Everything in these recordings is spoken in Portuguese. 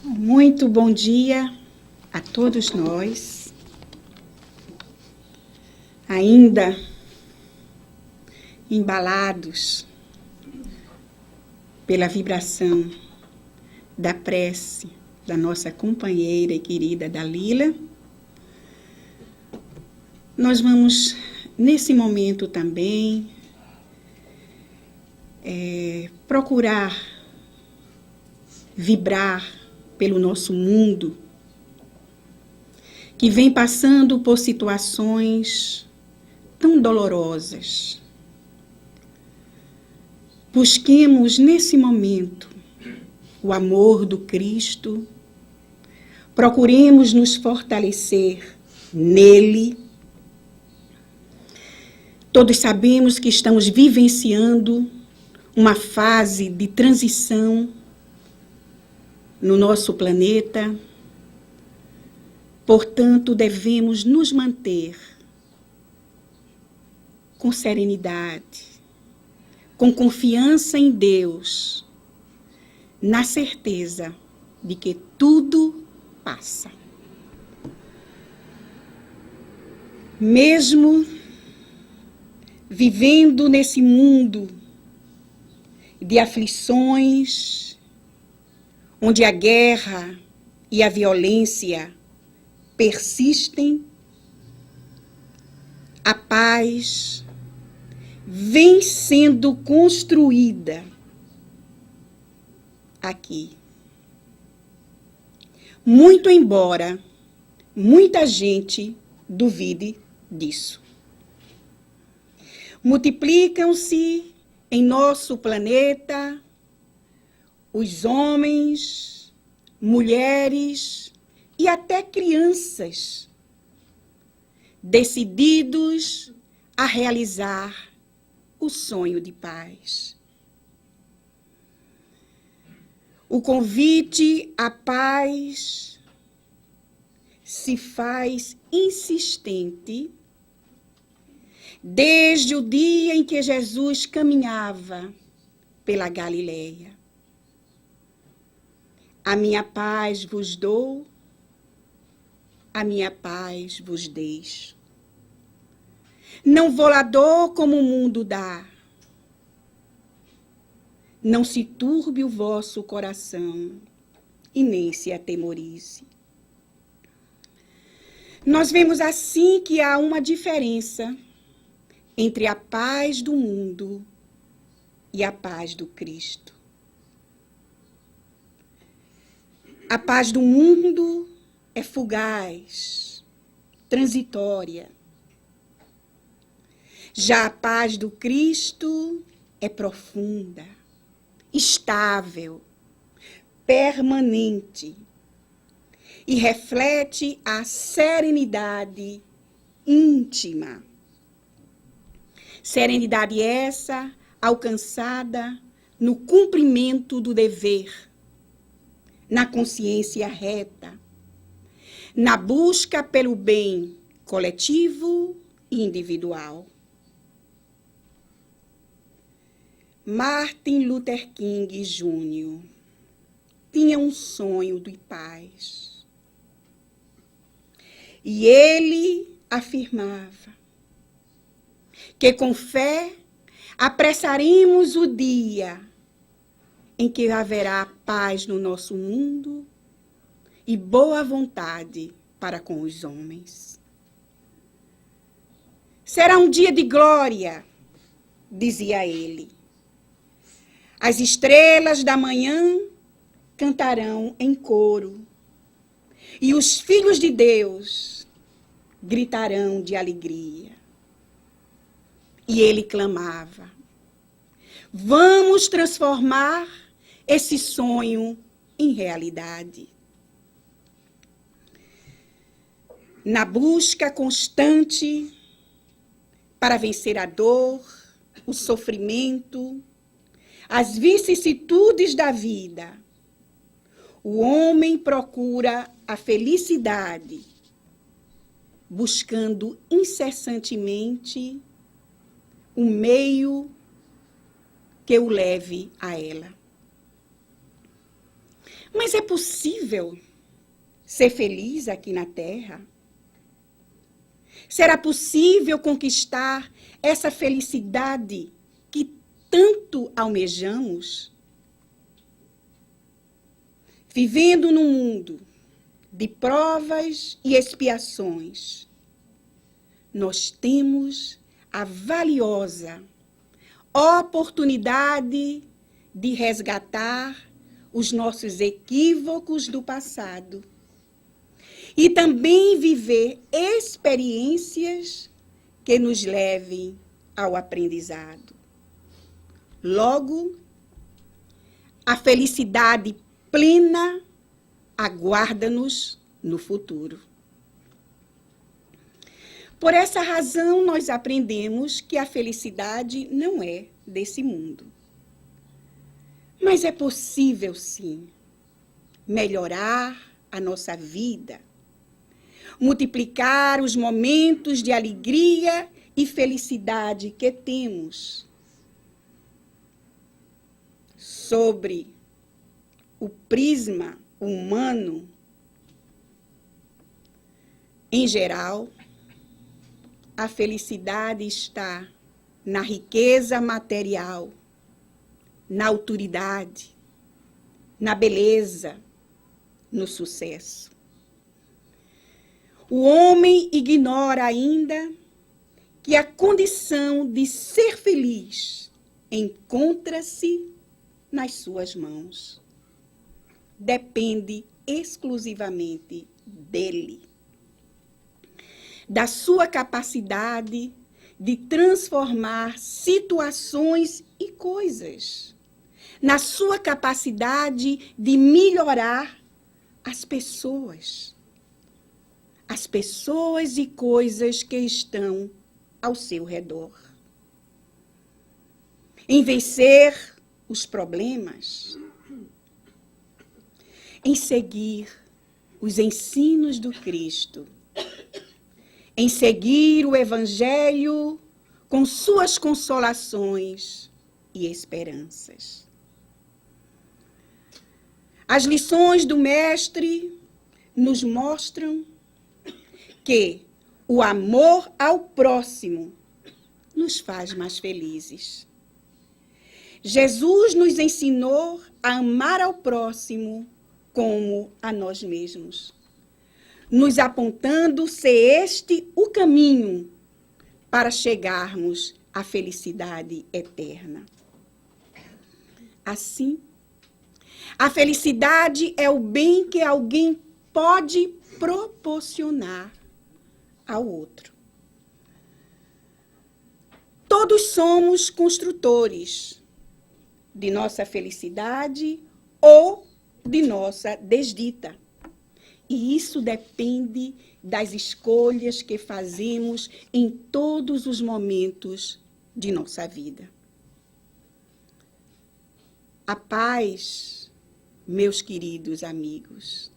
Muito bom dia a todos nós. Ainda embalados pela vibração da prece da nossa companheira e querida Dalila, nós vamos, nesse momento também, procurar vibrar pelo nosso mundo, que vem passando por situações tão dolorosas. Busquemos nesse momento o amor do Cristo, procuremos nos fortalecer nele. Todos sabemos que estamos vivenciando uma fase de transição no nosso planeta, portanto, devemos nos manter com serenidade, com confiança em Deus, na certeza de que tudo passa. Mesmo vivendo nesse mundo de aflições, onde a guerra e a violência persistem, a paz vem sendo construída aqui. Muito embora muita gente duvide disso. Multiplicam-se em nosso planeta os homens, mulheres e até crianças decididos a realizar o sonho de paz. O convite à paz se faz insistente desde o dia em que Jesus caminhava pela Galileia. A minha paz vos dou, a minha paz vos deixo. Não vou lá dou como o mundo dá. Não se turbe o vosso coração e nem se atemorize. Nós vemos assim que há uma diferença entre a paz do mundo e a paz do Cristo. A paz do mundo é fugaz, transitória. Já a paz do Cristo é profunda, estável, permanente e reflete a serenidade íntima. Serenidade essa alcançada no cumprimento do dever, na consciência reta, na busca pelo bem coletivo e individual. Martin Luther King Jr. tinha um sonho de paz. E ele afirmava que com fé apressaremos o dia em que haverá paz no nosso mundo e boa vontade para com os homens. Será um dia de glória, dizia ele. As estrelas da manhã cantarão em coro, e os filhos de Deus gritarão de alegria. E ele clamava: vamos transformar esse sonho em realidade. Na busca constante para vencer a dor, o sofrimento, as vicissitudes da vida, o homem procura a felicidade, buscando incessantemente o meio que o leve a ela. Mas é possível ser feliz aqui na Terra? Será possível conquistar essa felicidade que tanto almejamos? Vivendo num mundo de provas e expiações, nós temos a valiosa oportunidade de resgatar os nossos equívocos do passado e também viver experiências que nos levem ao aprendizado. Logo, a felicidade plena aguarda-nos no futuro. Por essa razão, nós aprendemos que a felicidade não é desse mundo. Mas é possível, sim, melhorar a nossa vida, multiplicar os momentos de alegria e felicidade que temos. Sobre o prisma humano, em geral, a felicidade está na riqueza material, na autoridade, na beleza, no sucesso. O homem ignora ainda que a condição de ser feliz encontra-se nas suas mãos. Depende exclusivamente dele, da sua capacidade de transformar situações e coisas, na sua capacidade de melhorar as pessoas e coisas que estão ao seu redor. Em vencer os problemas, em seguir os ensinos do Cristo, em seguir o Evangelho com suas consolações e esperanças. As lições do Mestre nos mostram que o amor ao próximo nos faz mais felizes. Jesus nos ensinou a amar ao próximo como a nós mesmos, nos apontando ser este o caminho para chegarmos à felicidade eterna. Assim, a felicidade é o bem que alguém pode proporcionar ao outro. Todos somos construtores de nossa felicidade ou de nossa desdita. E isso depende das escolhas que fazemos em todos os momentos de nossa vida. A paz, meus queridos amigos,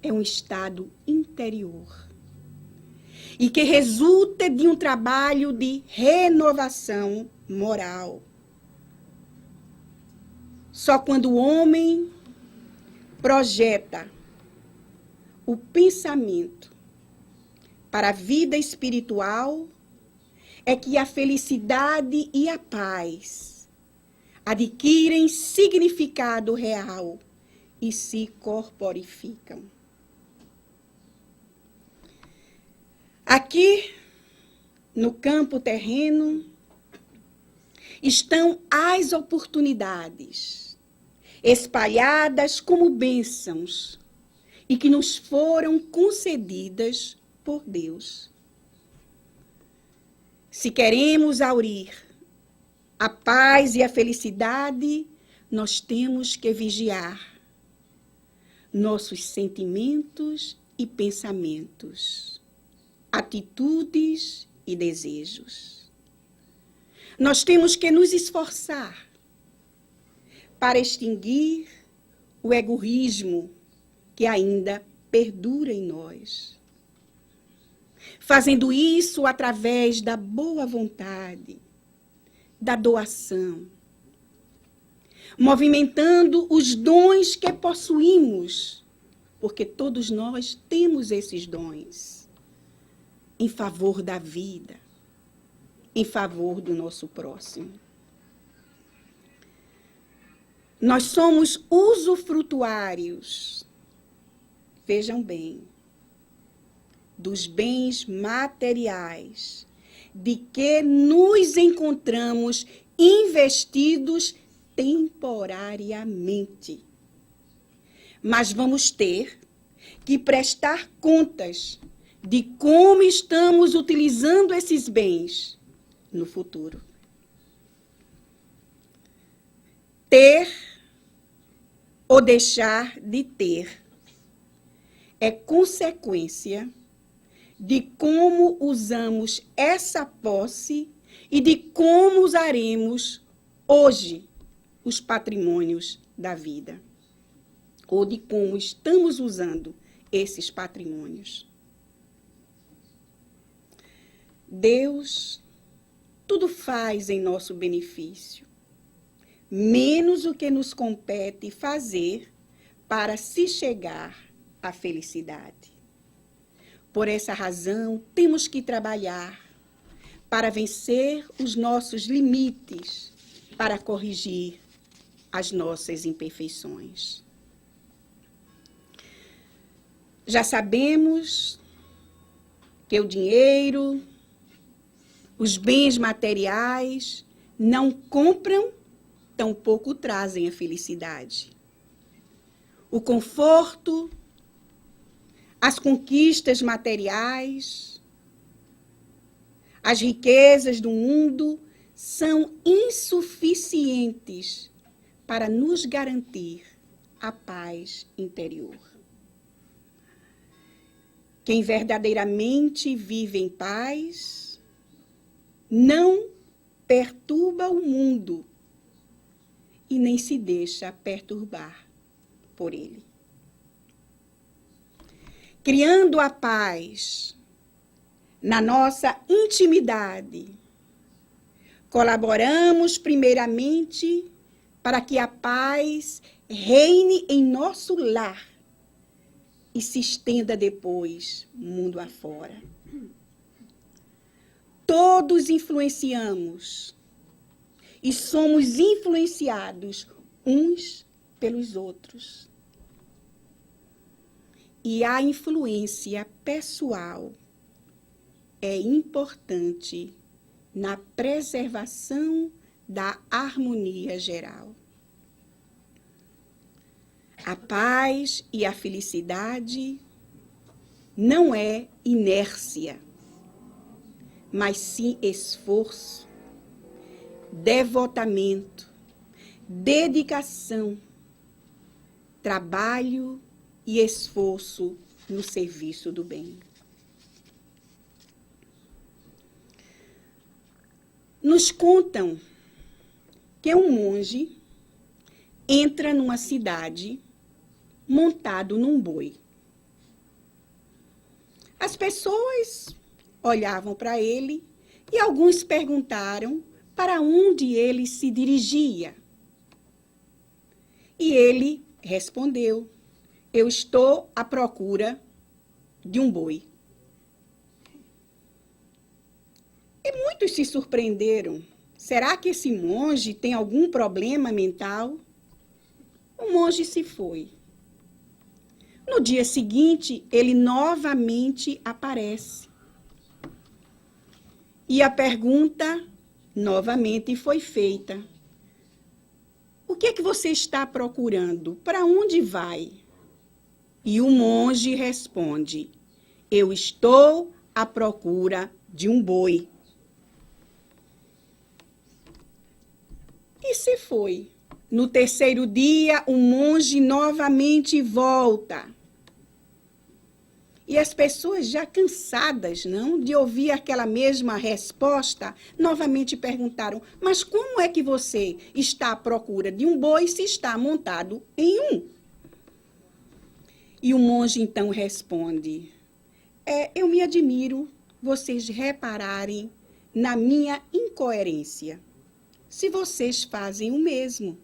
é um estado interior e que resulta de um trabalho de renovação moral. Só quando o homem projeta o pensamento para a vida espiritual é que a felicidade e a paz adquirem significado real e se corporificam. Aqui, no campo terreno, estão as oportunidades, espalhadas como bênçãos, e que nos foram concedidas por Deus. Se queremos aurir a paz e a felicidade, nós temos que vigiar nossos sentimentos e pensamentos, atitudes e desejos. Nós temos que nos esforçar para extinguir o egoísmo que ainda perdura em nós. Fazendo isso através da boa vontade, da doação. movimentando os dons que possuímos, porque todos nós temos esses dons em favor da vida, em favor do nosso próximo. Nós somos usufrutuários, vejam bem, dos bens materiais, de que nos encontramos investidos temporariamente. Mas vamos ter que prestar contas de como estamos utilizando esses bens no futuro. Ter ou deixar de ter é consequência de como usamos essa posse e de como usaremos hoje os patrimônios da vida, ou de como estamos usando esses patrimônios. Deus tudo faz em nosso benefício, menos o que nos compete fazer para se chegar à felicidade. Por essa razão, temos que trabalhar para vencer os nossos limites, para corrigir as nossas imperfeições. Já sabemos que o dinheiro, os bens materiais não compram, tampouco trazem a felicidade. O conforto, as conquistas materiais, as riquezas do mundo são insuficientes para nos garantir a paz interior. Quem verdadeiramente vive em paz não perturba o mundo e nem se deixa perturbar por ele. Criando a paz na nossa intimidade, colaboramos primeiramente para que a paz reine em nosso lar e se estenda depois mundo afora. Todos influenciamos e somos influenciados uns pelos outros. E a influência pessoal é importante na preservação da harmonia geral. A paz e a felicidade não é inércia, mas sim esforço, devotamento, dedicação, trabalho e esforço no serviço do bem. Nos contam que um monge entra numa cidade montado num boi. As pessoas olhavam para ele e alguns perguntaram para onde ele se dirigia. E ele respondeu: eu estou à procura de um boi. E muitos se surpreenderam. Será que esse monge tem algum problema mental? O monge se foi. No dia seguinte, ele novamente aparece. E a pergunta novamente foi feita: o que é que você está procurando? Para onde vai? E o monge responde: eu estou à procura de um boi. E se foi. No terceiro dia, o monge novamente volta. E as pessoas, já cansadas, não, de ouvir aquela mesma resposta, novamente perguntaram: mas como é que você está à procura de um boi se está montado em um? E o monge então responde: eu me admiro vocês repararem na minha incoerência, se vocês fazem o mesmo.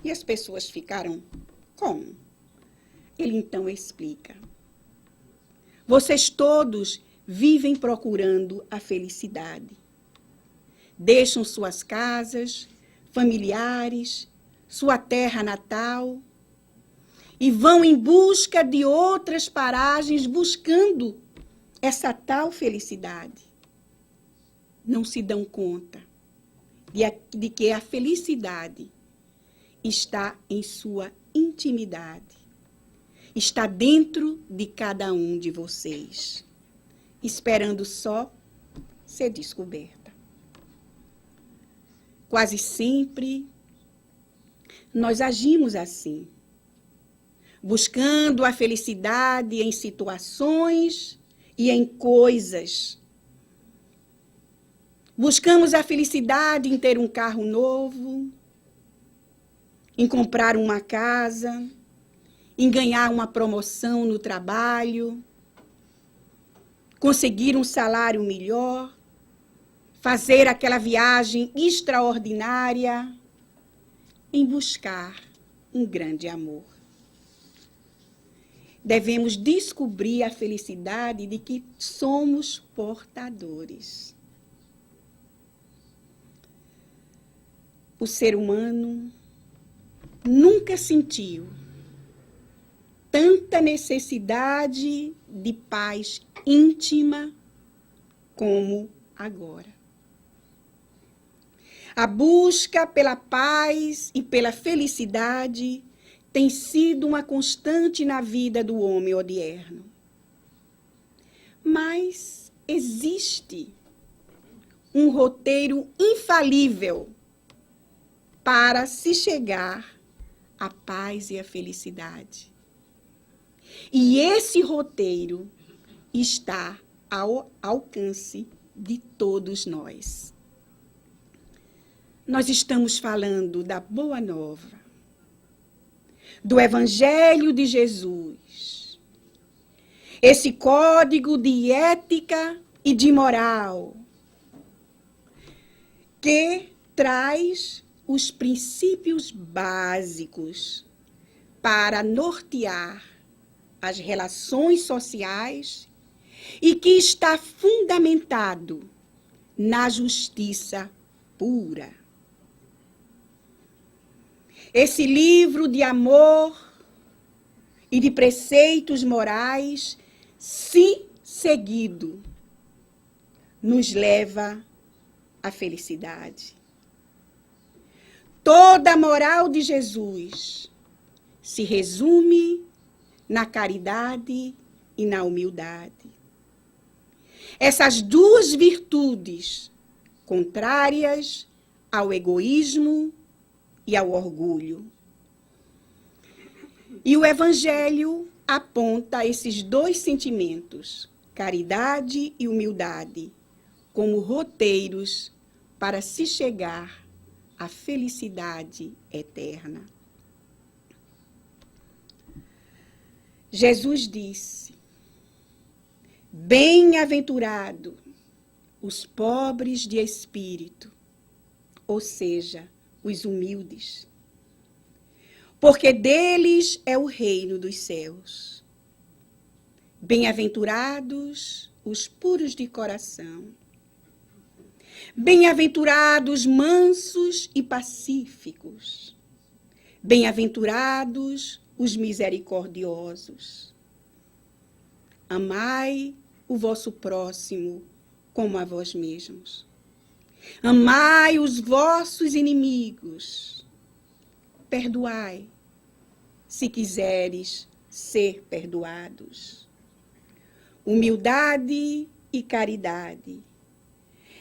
E as pessoas ficaram, como? Ele então explica. Vocês todos vivem procurando a felicidade. Deixam suas casas, familiares, sua terra natal e vão em busca de outras paragens buscando essa tal felicidade. Não se dão conta de que a felicidade está em sua intimidade. Está dentro de cada um de vocês, esperando só ser descoberta. Quase sempre nós agimos assim, buscando a felicidade em situações e em coisas. Buscamos a felicidade em ter um carro novo, em comprar uma casa, em ganhar uma promoção no trabalho, conseguir um salário melhor, fazer aquela viagem extraordinária, em buscar um grande amor. Devemos descobrir a felicidade de que somos portadores. O ser humano nunca sentiu tanta necessidade de paz íntima como agora. A busca pela paz e pela felicidade tem sido uma constante na vida do homem odierno. Mas existe um roteiro infalível para se chegar à paz e à felicidade. E esse roteiro está ao alcance de todos nós. Nós estamos falando da Boa Nova, do Evangelho de Jesus. Esse código de ética e de moral que traz os princípios básicos para nortear as relações sociais e que está fundamentado na justiça pura. Esse livro de amor e de preceitos morais, se seguido, nos leva à felicidade. Toda a moral de Jesus se resume na caridade e na humildade. Essas duas virtudes contrárias ao egoísmo e ao orgulho. E o Evangelho aponta esses dois sentimentos, caridade e humildade, como roteiros para se chegar à felicidade eterna. Jesus disse: bem-aventurado os pobres de espírito, ou seja, os humildes, porque deles é o reino dos céus. Bem-aventurados os puros de coração. Bem-aventurados mansos e pacíficos. Bem-aventurados os misericordiosos. Amai o vosso próximo como a vós mesmos. Amai os vossos inimigos. Perdoai, se quiseres ser perdoados. Humildade e caridade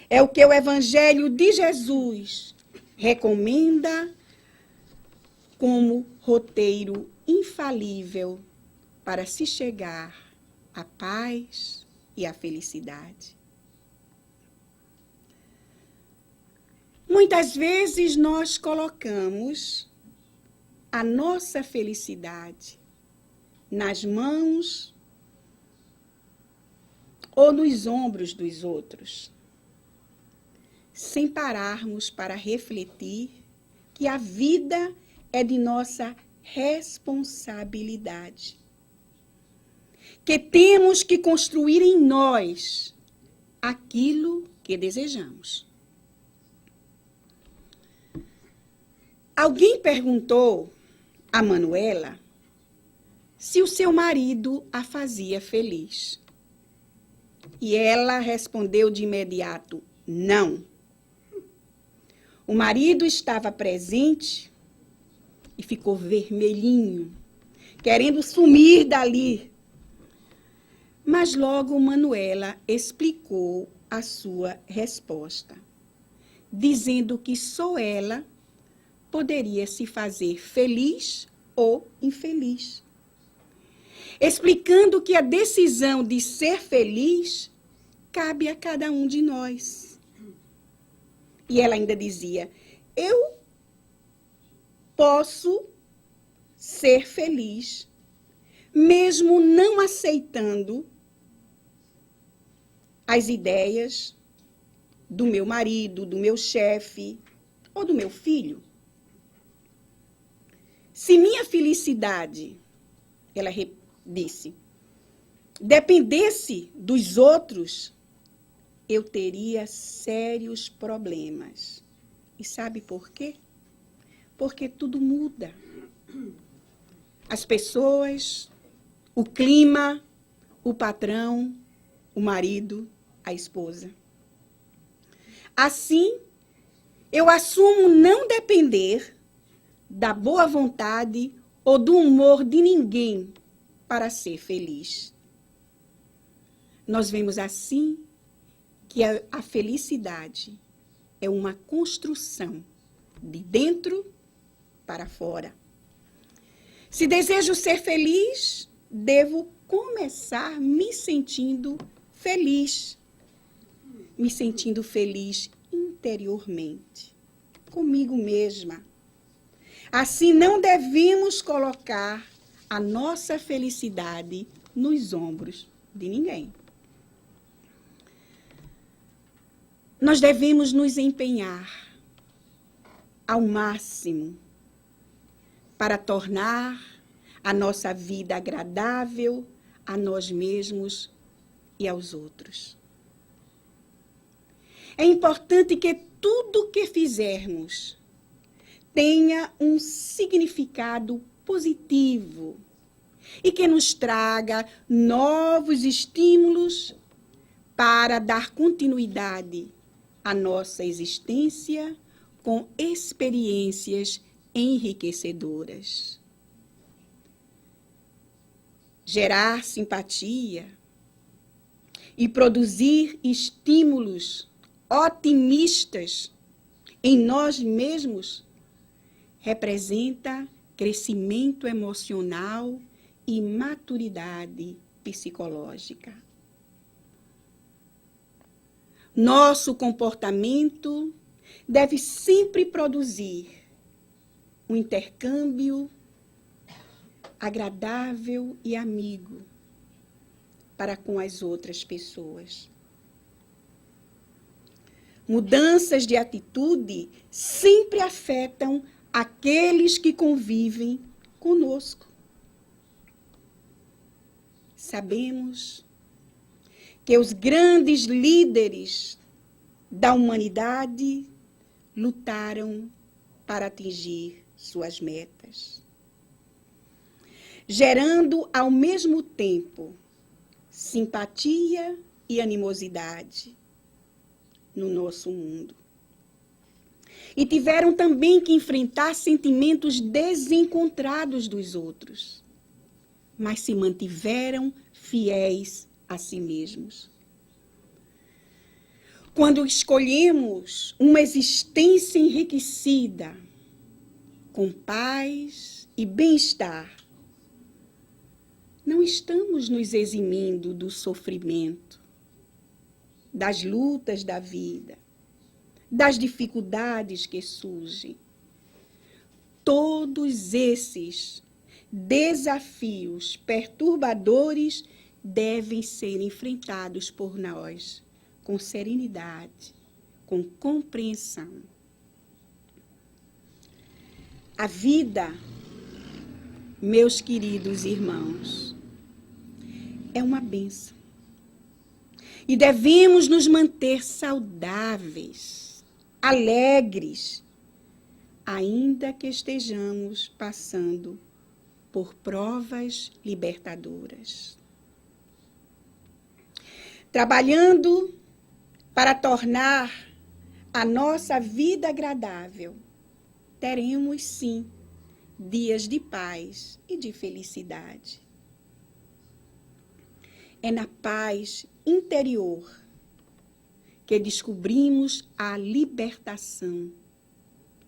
é o que o Evangelho de Jesus recomenda como roteiro infalível para se chegar à paz e à felicidade. Muitas vezes nós colocamos a nossa felicidade nas mãos ou nos ombros dos outros, sem pararmos para refletir que a vida é de nossa responsabilidade. Que temos que construir em nós aquilo que desejamos. Alguém perguntou a Manuela se o seu marido a fazia feliz. E ela respondeu de imediato, não. O marido estava presente e ficou vermelhinho, querendo sumir dali. Mas logo Manuela explicou a sua resposta, dizendo que só ela poderia se fazer feliz ou infeliz. Explicando que a decisão de ser feliz cabe a cada um de nós. E ela ainda dizia, eu posso ser feliz, mesmo não aceitando as ideias do meu marido, do meu chefe ou do meu filho. Se minha felicidade, ela disse, dependesse dos outros, eu teria sérios problemas. E sabe por quê? Porque tudo muda. As pessoas, o clima, o patrão, o marido, a esposa. Assim, eu assumo não depender da boa vontade ou do humor de ninguém para ser feliz. Nós vemos assim que a felicidade é uma construção de dentro para fora. Se desejo ser feliz, devo começar me sentindo feliz interiormente, comigo mesma. Assim, não devemos colocar a nossa felicidade nos ombros de ninguém. Nós devemos nos empenhar ao máximo para tornar a nossa vida agradável a nós mesmos e aos outros. É importante que tudo que fizermos tenha um significado positivo e que nos traga novos estímulos para dar continuidade à nossa existência com experiências enriquecedoras. Gerar simpatia e produzir estímulos otimistas em nós mesmos representa crescimento emocional e maturidade psicológica. Nosso comportamento deve sempre produzir um intercâmbio agradável e amigo para com as outras pessoas. Mudanças de atitude sempre afetam aqueles que convivem conosco. Sabemos que os grandes líderes da humanidade lutaram para atingir suas metas, gerando ao mesmo tempo simpatia e animosidade no nosso mundo. E tiveram também que enfrentar sentimentos desencontrados dos outros, mas se mantiveram fiéis a si mesmos. Quando escolhemos uma existência enriquecida, com paz e bem-estar, não estamos nos eximindo do sofrimento, das lutas da vida, das dificuldades que surgem. Todos esses desafios perturbadores devem ser enfrentados por nós com serenidade, com compreensão. A vida, meus queridos irmãos, é uma bênção. E devemos nos manter saudáveis, alegres, ainda que estejamos passando por provas libertadoras. Trabalhando para tornar a nossa vida agradável, teremos sim dias de paz e de felicidade. É na paz interior que descobrimos a libertação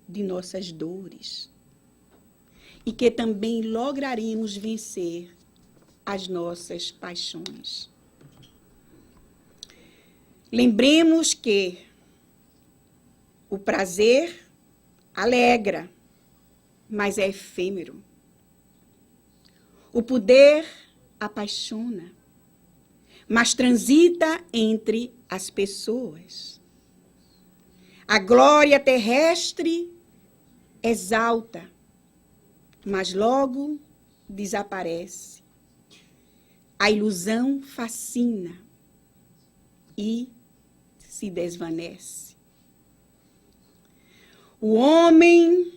de nossas dores e que também lograremos vencer as nossas paixões. Lembremos que o prazer alegra, mas é efêmero. O poder apaixona, mas transita entre as pessoas. A glória terrestre exalta, mas logo desaparece. A ilusão fascina e se desvanece. O homem,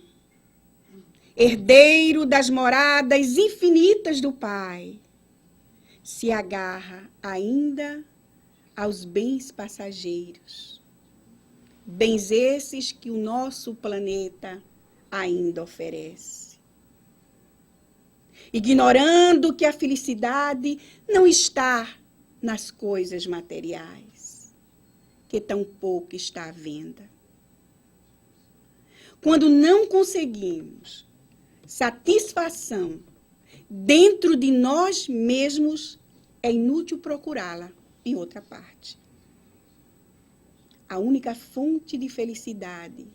herdeiro das moradas infinitas do Pai, se agarra ainda aos bens passageiros, bens esses que o nosso planeta ainda oferece, ignorando que a felicidade não está nas coisas materiais, que tampouco está à venda. Quando não conseguimos satisfação dentro de nós mesmos, é inútil procurá-la em outra parte. A única fonte de felicidade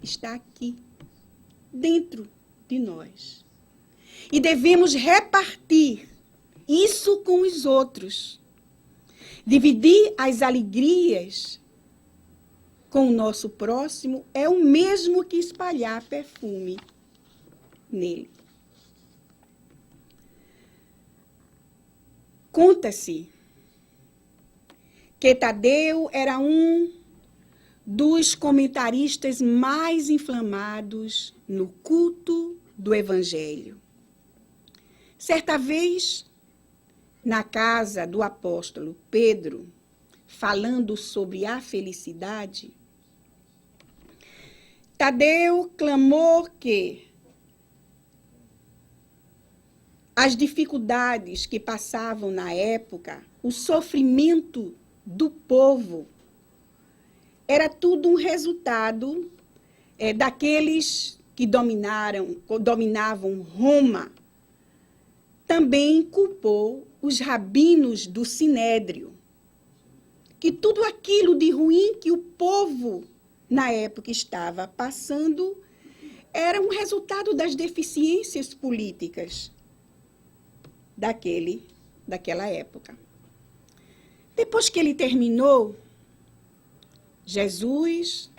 está aqui, dentro de nós. E devemos repartir isso com os outros. Dividir as alegrias com o nosso próximo é o mesmo que espalhar perfume nele. Conta-se que Tadeu era um dos comentaristas mais inflamados no culto do Evangelho. Certa vez, na casa do apóstolo Pedro, falando sobre a felicidade, Tadeu clamou que as dificuldades que passavam na época, o sofrimento do povo, era tudo um resultado daqueles que dominavam Roma. Também culpou os rabinos do Sinédrio, que tudo aquilo de ruim que o povo na época estava passando era um resultado das deficiências políticas daquela época. Depois que ele terminou, Jesus,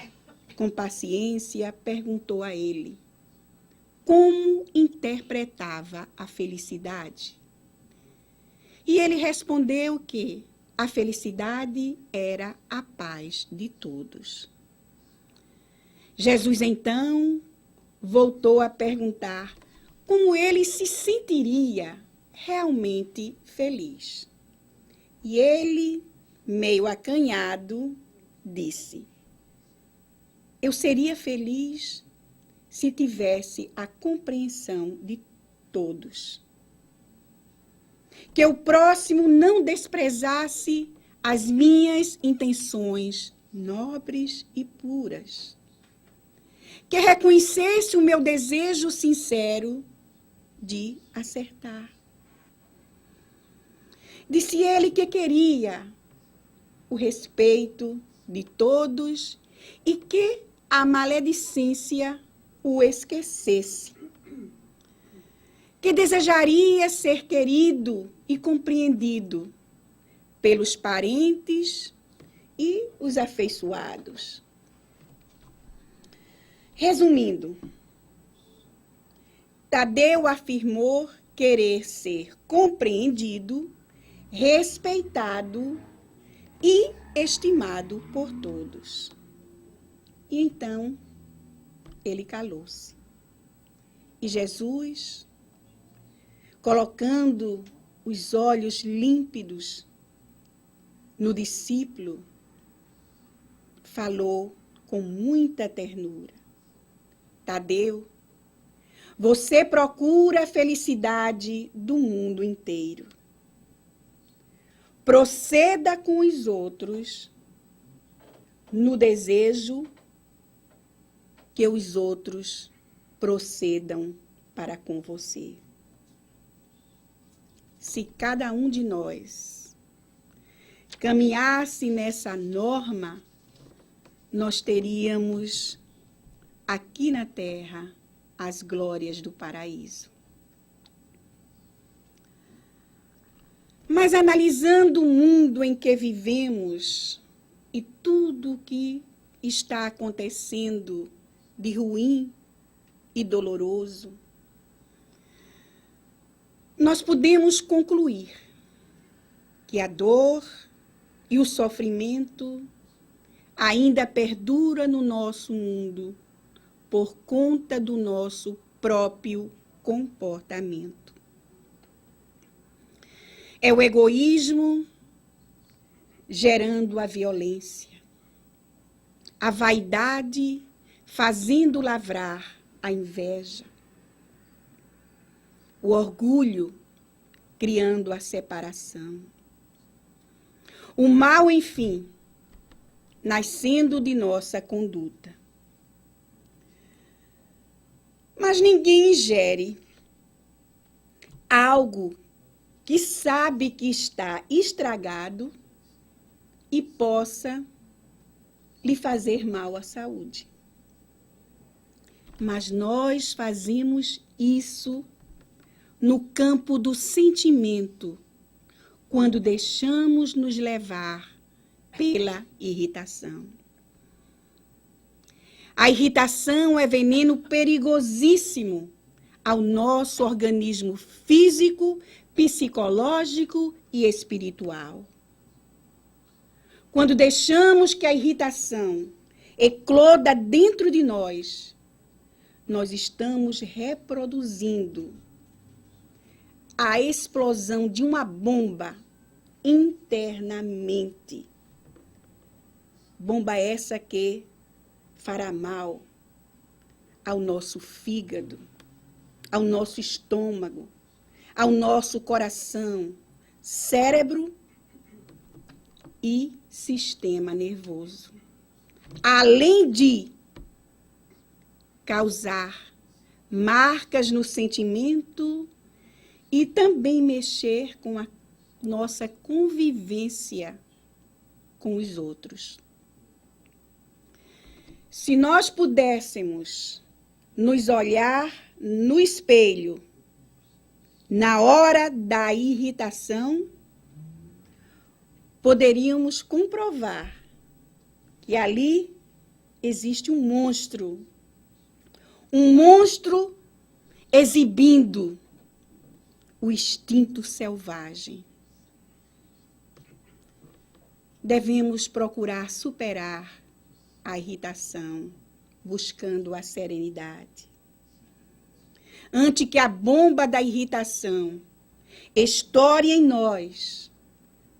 com paciência, perguntou a ele como interpretava a felicidade. E ele respondeu que a felicidade era a paz de todos. Jesus, então, voltou a perguntar como ele se sentiria realmente feliz. E ele, meio acanhado, disse: eu seria feliz se tivesse a compreensão de todos. Que o próximo não desprezasse as minhas intenções nobres e puras. Que reconhecesse o meu desejo sincero de acertar. Disse ele que queria o respeito de todos e que a maledicência o esquecesse. Que desejaria ser querido e compreendido pelos parentes e os afeiçoados. Resumindo, Tadeu afirmou querer ser compreendido, respeitado e estimado por todos. E então, ele calou-se. E Jesus, colocando os olhos límpidos no discípulo, falou com muita ternura. Tadeu, você procura a felicidade do mundo inteiro. Proceda com os outros no desejo que os outros procedam para com você. Se cada um de nós caminhasse nessa norma, nós teríamos aqui na Terra as glórias do paraíso. Mas analisando o mundo em que vivemos e tudo o que está acontecendo de ruim e doloroso, nós podemos concluir que a dor e o sofrimento ainda perdura no nosso mundo por conta do nosso próprio comportamento. É o egoísmo gerando a violência, a vaidade fazendo lavrar a inveja, o orgulho criando a separação, o mal, enfim, nascendo de nossa conduta. Mas ninguém ingere algo que sabe que está estragado e possa lhe fazer mal à saúde. Mas nós fazemos isso no campo do sentimento, quando deixamos nos levar pela irritação. A irritação é veneno perigosíssimo ao nosso organismo físico, psicológico e espiritual. Quando deixamos que a irritação ecloda dentro de nós, nós estamos reproduzindo a explosão de uma bomba internamente. Bomba essa que fará mal ao nosso fígado, ao nosso estômago, ao nosso coração, cérebro e sistema nervoso. Além de causar marcas no sentimento e também mexer com a nossa convivência com os outros. Se nós pudéssemos nos olhar no espelho na hora da irritação, poderíamos comprovar que ali existe um monstro exibindo o instinto selvagem. Devemos procurar superar a irritação, buscando a serenidade. Antes que a bomba da irritação estoure em nós,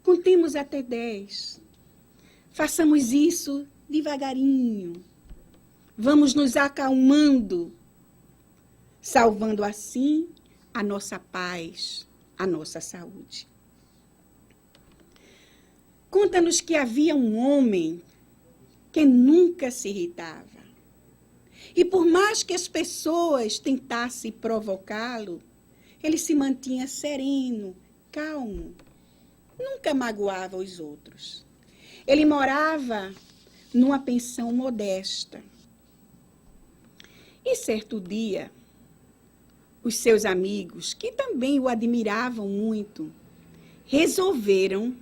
contemos até 10. Façamos isso devagarinho. Vamos nos acalmando, salvando assim a nossa paz, a nossa saúde. Conta-nos que havia um homem que nunca se irritava. E por mais que as pessoas tentassem provocá-lo, ele se mantinha sereno, calmo, nunca magoava os outros. Ele morava numa pensão modesta. E certo dia, os seus amigos, que também o admiravam muito, resolveram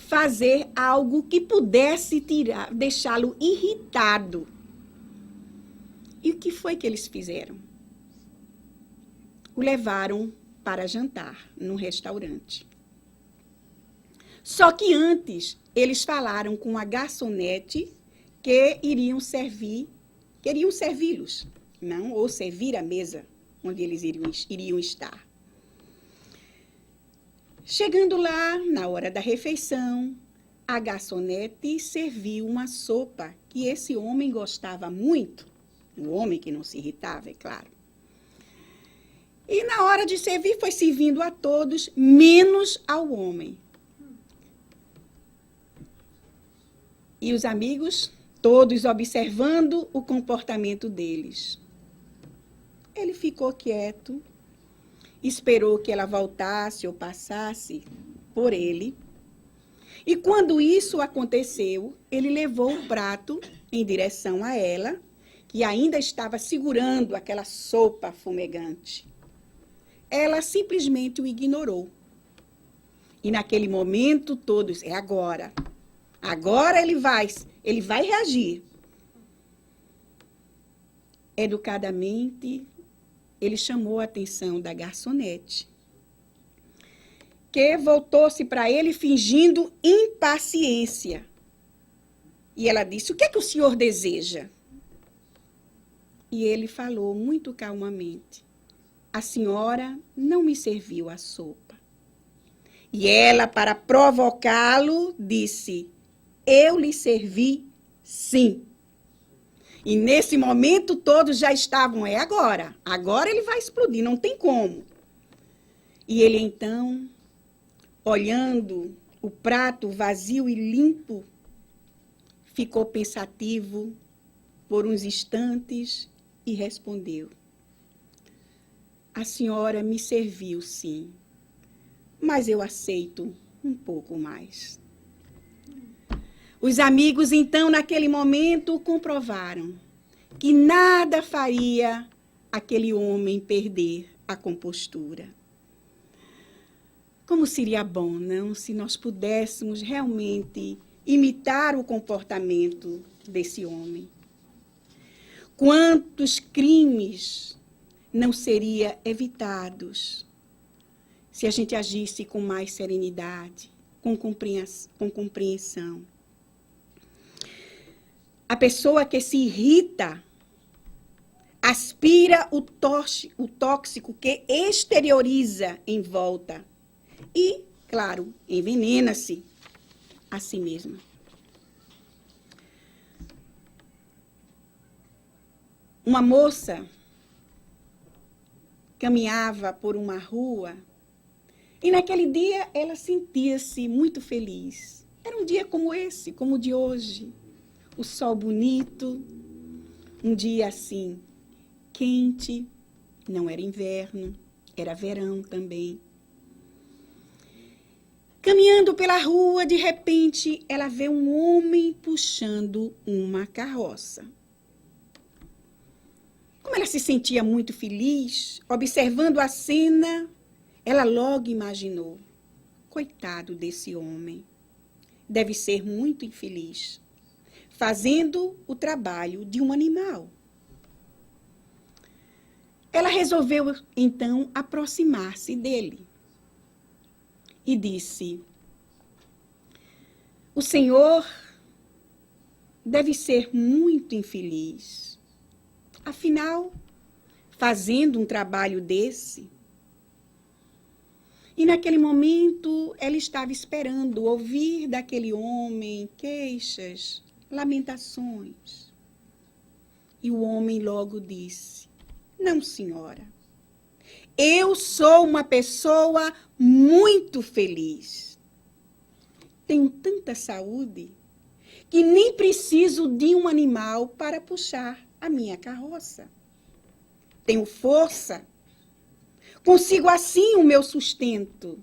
fazer algo que pudesse deixá-lo irritado. E o que foi que eles fizeram? o levaram para jantar num restaurante. Só que antes, eles falaram com a garçonete que queriam servi-los, não, ou servir a mesa onde eles iriam estar. Chegando lá, na hora da refeição, a garçonete serviu uma sopa que esse homem gostava muito, um homem que não se irritava, é claro. E na hora de servir, foi servindo a todos, menos ao homem. E os amigos, todos observando o comportamento deles. Ele ficou quieto, esperou que ela voltasse ou passasse por ele. E quando isso aconteceu, ele levou o prato em direção a ela, que ainda estava segurando aquela sopa fumegante. Ela simplesmente o ignorou. E naquele momento todos, é agora. Agora ele vai reagir. Educadamente, ele chamou a atenção da garçonete, que voltou-se para ele fingindo impaciência. E ela disse, o que é que o senhor deseja? E ele falou muito calmamente, a senhora não me serviu a sopa. E ela, para provocá-lo, disse, eu lhe servi sim. E nesse momento todos já estavam, é agora. Agora ele vai explodir, não tem como. E ele então, olhando o prato vazio e limpo, ficou pensativo por uns instantes e respondeu, a senhora me serviu sim, mas eu aceito um pouco mais. Os amigos, então, naquele momento, comprovaram que nada faria aquele homem perder a compostura. Como seria bom, não, se nós pudéssemos realmente imitar o comportamento desse homem. Quantos crimes não seriam evitados se a gente agisse com mais serenidade, com compreensão. A pessoa que se irrita aspira o tóxico que exterioriza em volta e, claro, envenena-se a si mesma. Uma moça caminhava por uma rua e naquele dia ela sentia-se muito feliz. Era um dia como esse, como o de hoje. O sol bonito, um dia assim, quente, não era inverno, era verão também. Caminhando pela rua, de repente, ela vê um homem puxando uma carroça. Como ela se sentia muito feliz, observando a cena, ela logo imaginou, coitado desse homem, deve ser muito infeliz, fazendo o trabalho de um animal. Ela resolveu, então, aproximar-se dele e disse, o senhor deve ser muito infeliz. Afinal, fazendo um trabalho desse. E naquele momento, ela estava esperando ouvir daquele homem queixas, lamentações. E o homem logo disse, não, senhora, eu sou uma pessoa muito feliz. Tenho tanta saúde que nem preciso de um animal para puxar a minha carroça. Tenho força, consigo assim o meu sustento.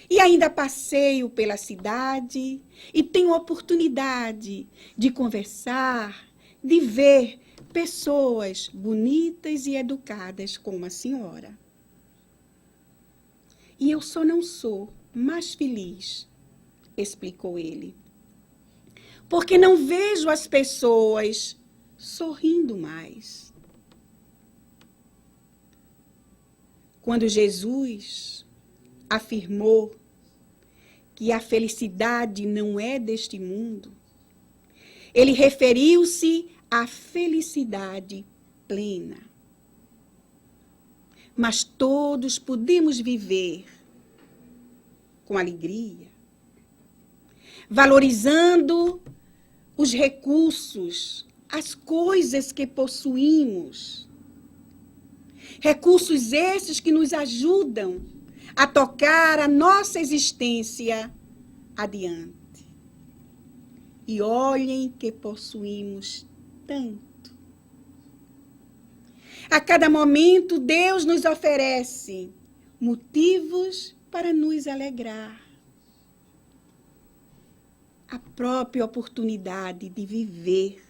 E ainda passeio pela cidade e tenho oportunidade de conversar, de ver pessoas bonitas e educadas como a senhora. E eu só não sou mais feliz, explicou ele, porque não vejo as pessoas sorrindo mais. Quando Jesus afirmou que a felicidade não é deste mundo, ele referiu-se à felicidade plena. Mas todos podemos viver com alegria, valorizando os recursos, as coisas que possuímos. Recursos esses que nos ajudam a tocar a nossa existência adiante. E olhem que possuímos tanto. A cada momento, Deus nos oferece motivos para nos alegrar. A própria oportunidade de viver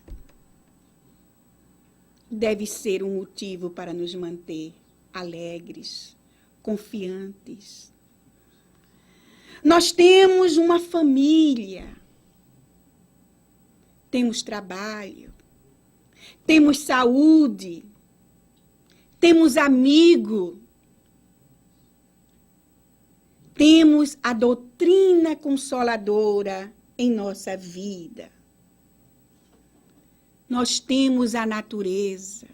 deve ser um motivo para nos manter alegres, confiantes. Nós temos uma família, temos trabalho, temos saúde, temos amigo, temos a doutrina consoladora em nossa vida. Nós temos a natureza,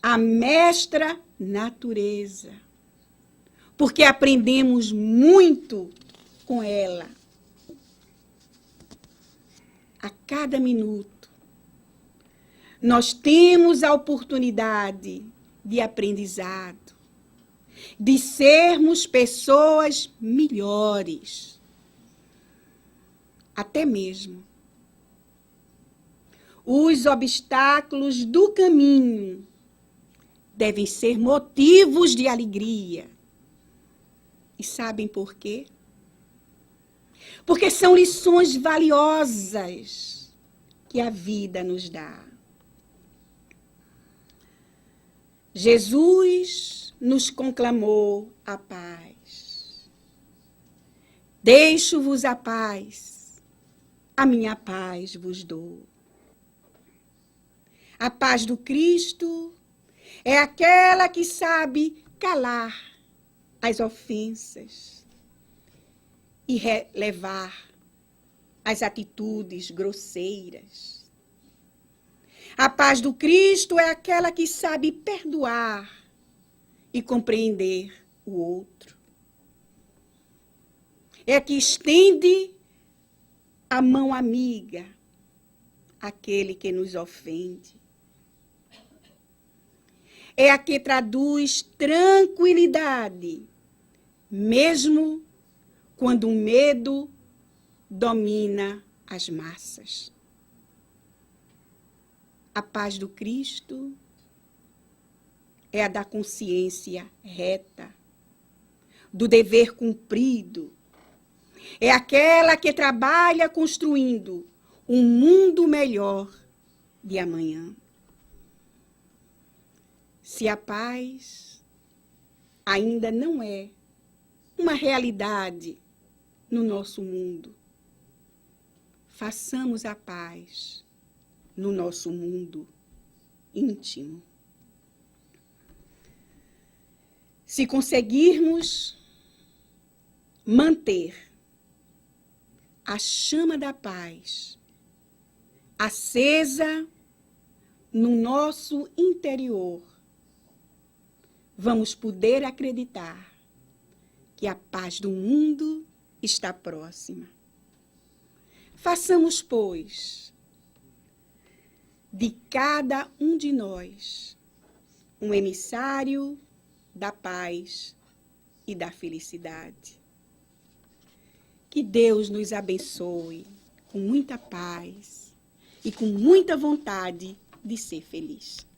a mestra natureza, porque aprendemos muito com ela. A cada minuto, nós temos a oportunidade de aprendizado, de sermos pessoas melhores. Até mesmo os obstáculos do caminho devem ser motivos de alegria. E sabem por quê? Porque são lições valiosas que a vida nos dá. Jesus nos conclamou a paz. Deixo-vos a paz, a minha paz vos dou. A paz do Cristo é aquela que sabe calar as ofensas e relevar as atitudes grosseiras. A paz do Cristo é aquela que sabe perdoar e compreender o outro. É a que estende a mão amiga àquele que nos ofende. É a que traduz tranquilidade, mesmo quando o medo domina as massas. A paz do Cristo é a da consciência reta, do dever cumprido. É aquela que trabalha construindo um mundo melhor de amanhã. Se a paz ainda não é uma realidade no nosso mundo, façamos a paz no nosso mundo íntimo. Se conseguirmos manter a chama da paz acesa no nosso interior, vamos poder acreditar que a paz do mundo está próxima. Façamos, pois, de cada um de nós um emissário da paz e da felicidade. Que Deus nos abençoe com muita paz e com muita vontade de ser feliz.